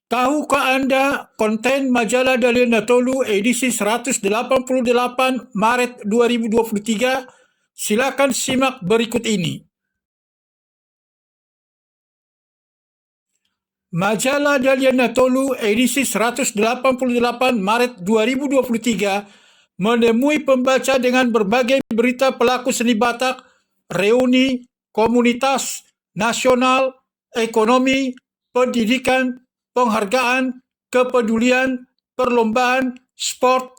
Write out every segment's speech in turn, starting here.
Tahukah Anda konten majalah Dalian Natolu edisi 188 Maret 2023? Silakan simak berikut ini. Majalah Dalian Natolu edisi 188 Maret 2023 menemui pembaca dengan berbagai berita pelaku seni Batak, reuni, komunitas, nasional, ekonomi, pendidikan, penghargaan, kepedulian, perlombaan, sport,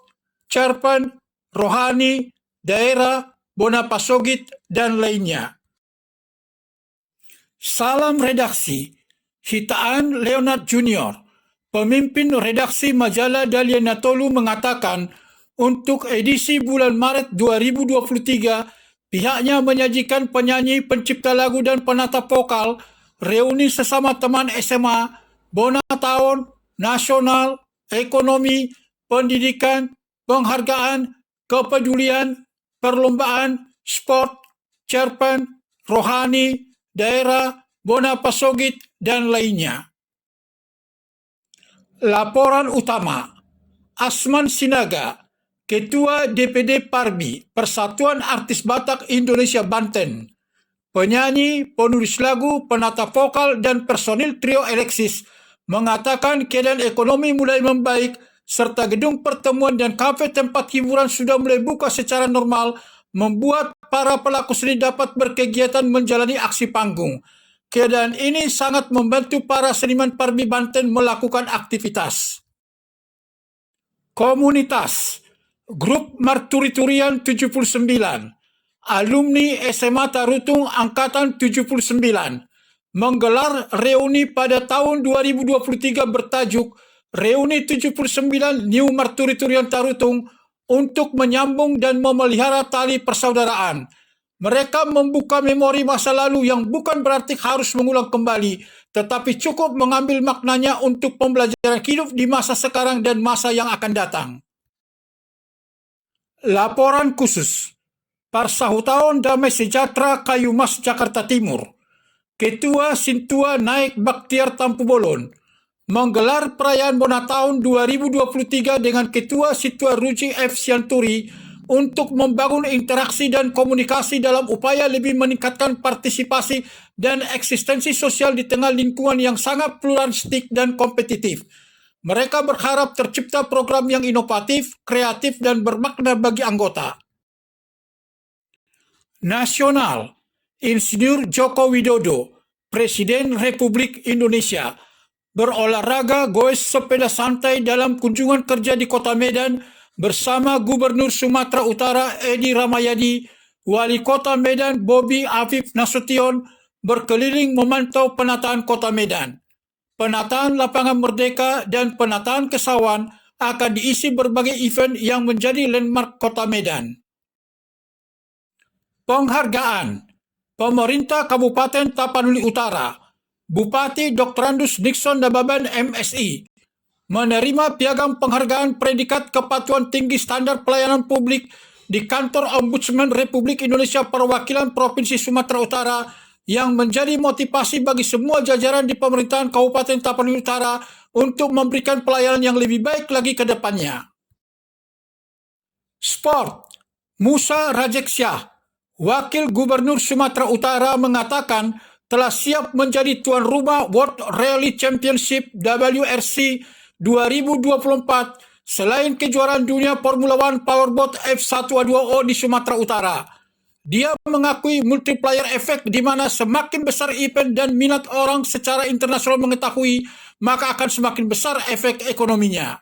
cerpen, rohani, daerah, Bonapasogit, dan lainnya. Salam redaksi. Hitaan Leonard Junior, pemimpin redaksi majalah Dalian Natolu, mengatakan untuk edisi bulan Maret 2023, pihaknya menyajikan penyanyi, pencipta lagu dan penata vokal, reuni sesama teman SMA, bona tahun, nasional, ekonomi, pendidikan, penghargaan, kepedulian, perlombaan, sport, cerpen, rohani, daerah, Bonapasogit, dan lainnya. Laporan utama. Asman Sinaga, Ketua DPD Parbi, Persatuan Artis Batak Indonesia Banten, penyanyi, penulis lagu, penata vokal, dan personil trio Alexis, mengatakan keadaan ekonomi mulai membaik serta gedung pertemuan dan kafe tempat hiburan sudah mulai buka secara normal, membuat para pelaku seni dapat berkegiatan menjalani aksi panggung. Keadaan ini sangat membantu para seniman Parbi Banten melakukan aktivitas. Komunitas. Grup Marturi-Turian 79, alumni SMA Tarutung Angkatan 79, menggelar reuni pada tahun 2023 bertajuk Reuni 79 New Marturi-Turian Tarutung untuk menyambung dan memelihara tali persaudaraan. Mereka membuka memori masa lalu yang bukan berarti harus mengulang kembali, tetapi cukup mengambil maknanya untuk pembelajaran hidup di masa sekarang dan masa yang akan datang. Laporan khusus. Persahutaon Damai Sejahtera Kayu Mas Jakarta Timur, Ketua Sintua Naik Baktiar Tampu Bolon, menggelar perayaan Bona Tahun 2023 dengan Ketua Situa Ruji F. Sianturi untuk membangun interaksi dan komunikasi dalam upaya lebih meningkatkan partisipasi dan eksistensi sosial di tengah lingkungan yang sangat pluralistik dan kompetitif. Mereka berharap tercipta program yang inovatif, kreatif, dan bermakna bagi anggota. Nasional. Insinyur Joko Widodo, Presiden Republik Indonesia, berolahraga goes sepeda santai dalam kunjungan kerja di Kota Medan bersama Gubernur Sumatera Utara Edi Ramayadi, Wali Kota Medan Bobi Afif Nasution berkeliling memantau penataan Kota Medan. Penataan Lapangan Merdeka dan penataan Kesawan akan diisi berbagai event yang menjadi landmark Kota Medan. Penghargaan. Pemerintah Kabupaten Tapanuli Utara, Bupati Dr. Andus Nixon Dababan MSI, menerima piagam penghargaan predikat kepatuhan tinggi standar pelayanan publik di Kantor Ombudsman Republik Indonesia Perwakilan Provinsi Sumatera Utara yang menjadi motivasi bagi semua jajaran di pemerintahan Kabupaten Tapanuli Utara untuk memberikan pelayanan yang lebih baik lagi ke depannya. Sport. Musa Rajeksyah, Wakil Gubernur Sumatera Utara, mengatakan telah siap menjadi tuan rumah World Rally Championship WRC 2024 selain kejuaraan dunia Formula One Powerboat F1-2O di Sumatera Utara. Dia mengakui multiplier efek di mana semakin besar event dan minat orang secara internasional mengetahui, maka akan semakin besar efek ekonominya.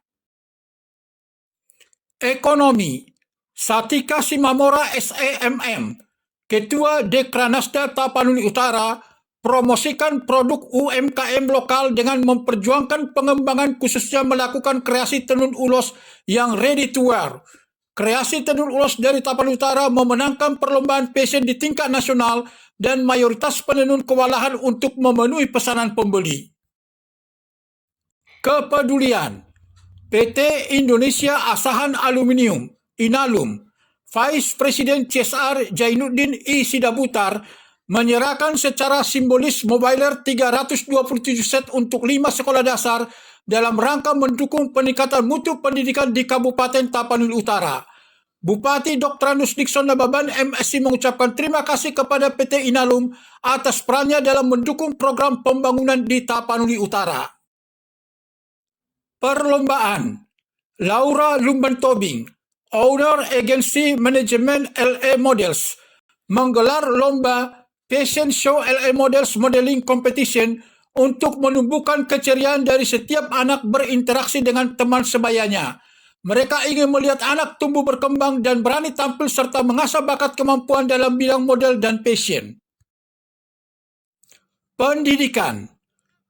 Ekonomi. Satika Simamora SEMM, Ketua Dekranasda Tapanuli Utara, promosikan produk UMKM lokal dengan memperjuangkan pengembangan khususnya melakukan kreasi tenun ulos yang ready to wear. Kreasi tenun ulos dari Tapanuli Utara memenangkan perlombaan fashion di tingkat nasional dan mayoritas penenun kewalahan untuk memenuhi pesanan pembeli. Kepedulian. PT Indonesia Asahan Aluminium, Inalum, Vice Presiden CSR Jainuddin I. Sidabutar menyerahkan secara simbolis mobiler 327 set untuk 5 sekolah dasar dalam rangka mendukung peningkatan mutu pendidikan di Kabupaten Tapanuli Utara. Bupati Dr. Anus Dixon Nababan MSc mengucapkan terima kasih kepada PT Inalum atas perannya dalam mendukung program pembangunan di Tapanuli Utara. Perlombaan. Laura Lumban Tobing, Owner Agency Management LA Models, menggelar lomba Fashion Show LA Models Modeling Competition untuk menumbuhkan keceriaan dari setiap anak berinteraksi dengan teman sebayanya. Mereka ingin melihat anak tumbuh berkembang dan berani tampil serta mengasah bakat kemampuan dalam bidang model dan fashion. Pendidikan.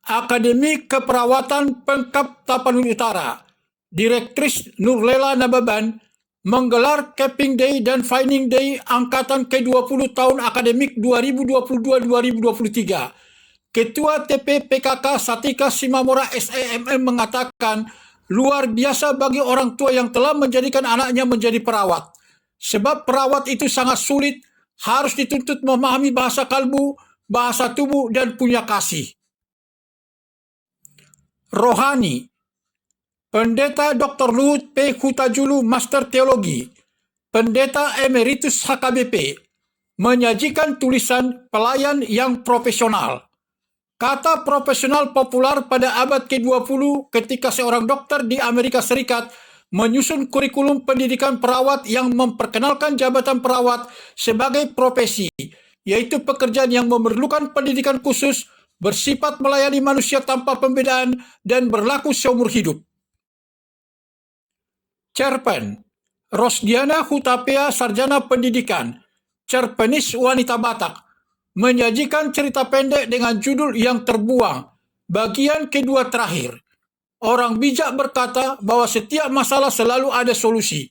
Akademi Keperawatan Pemkab Tapanuli Utara, Direktris Nurlela Nababan, menggelar Capping Day dan Finding Day angkatan ke-20 tahun akademik 2022-2023. Ketua TP PKK Satika Simamora SEMM mengatakan, luar biasa bagi orang tua yang telah menjadikan anaknya menjadi perawat. Sebab perawat itu sangat sulit, harus dituntut memahami bahasa kalbu, bahasa tubuh, dan punya kasih. Rohani. Pendeta Dr. Luhut P. Hutajulu, Master Teologi, Pendeta Emeritus HKBP, menyajikan tulisan Pelayan yang Profesional. Kata profesional populer pada abad ke-20 ketika seorang dokter di Amerika Serikat menyusun kurikulum pendidikan perawat yang memperkenalkan jabatan perawat sebagai profesi, yaitu pekerjaan yang memerlukan pendidikan khusus, bersifat melayani manusia tanpa pembedaan, dan berlaku seumur hidup. Cerpen. Rosdiana Hutapea, Sarjana Pendidikan, cerpenis wanita Batak, menyajikan cerita pendek dengan judul Yang Terbuang, bagian kedua terakhir. Orang bijak berkata bahwa setiap masalah selalu ada solusi.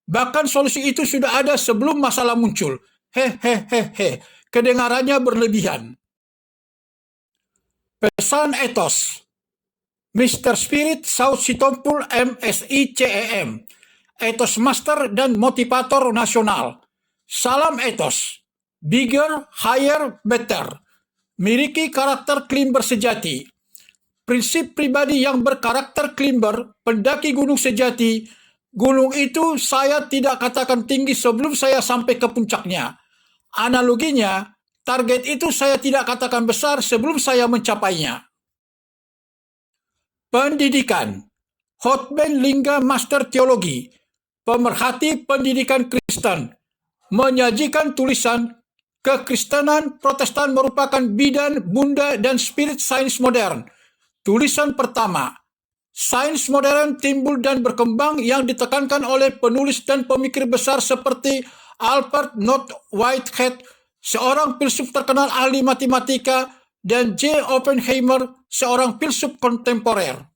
Bahkan solusi itu sudah ada sebelum masalah muncul. Hehehehe, kedengarannya berlebihan. Pesan etos. Mr. Spirit South Sitompul MSI CEM, etos master dan motivator nasional. Salam etos. Bigger, higher, better. Miliki karakter climber sejati. Prinsip pribadi yang berkarakter climber, pendaki gunung sejati. Gunung itu saya tidak katakan tinggi sebelum saya sampai ke puncaknya. Analoginya, target itu saya tidak katakan besar sebelum saya mencapainya. Pendidikan. Hotman Lingga Master Teologi, pemerhati pendidikan Kristen, menyajikan tulisan Kekristenan Protestan merupakan bidan, bunda, dan spirit sains modern. Tulisan pertama. Sains modern timbul dan berkembang yang ditekankan oleh penulis dan pemikir besar seperti Albert Noah Whitehead, seorang filsuf terkenal ahli matematika, dan J. Oppenheimer, seorang filsuf kontemporer.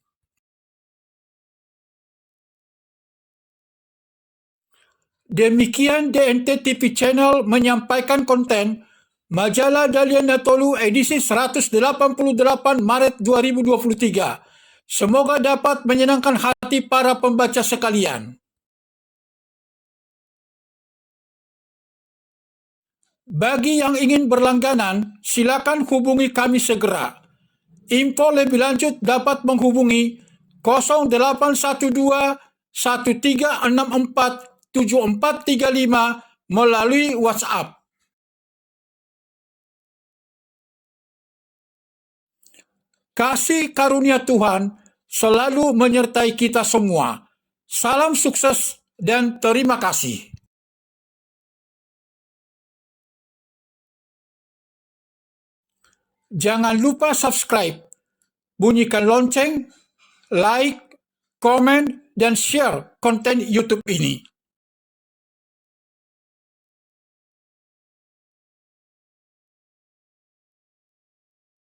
Demikian DNT TV Channel menyampaikan konten Majalah Dahlia Natolu edisi 188 Maret 2023. Semoga dapat menyenangkan hati para pembaca sekalian. Bagi yang ingin berlangganan, silakan hubungi kami segera. Info lebih lanjut dapat menghubungi 0812 1364 7435 melalui WhatsApp. Kasih karunia Tuhan selalu menyertai kita semua. Salam sukses dan terima kasih. Jangan lupa subscribe, bunyikan lonceng, like, komen, dan share konten YouTube ini.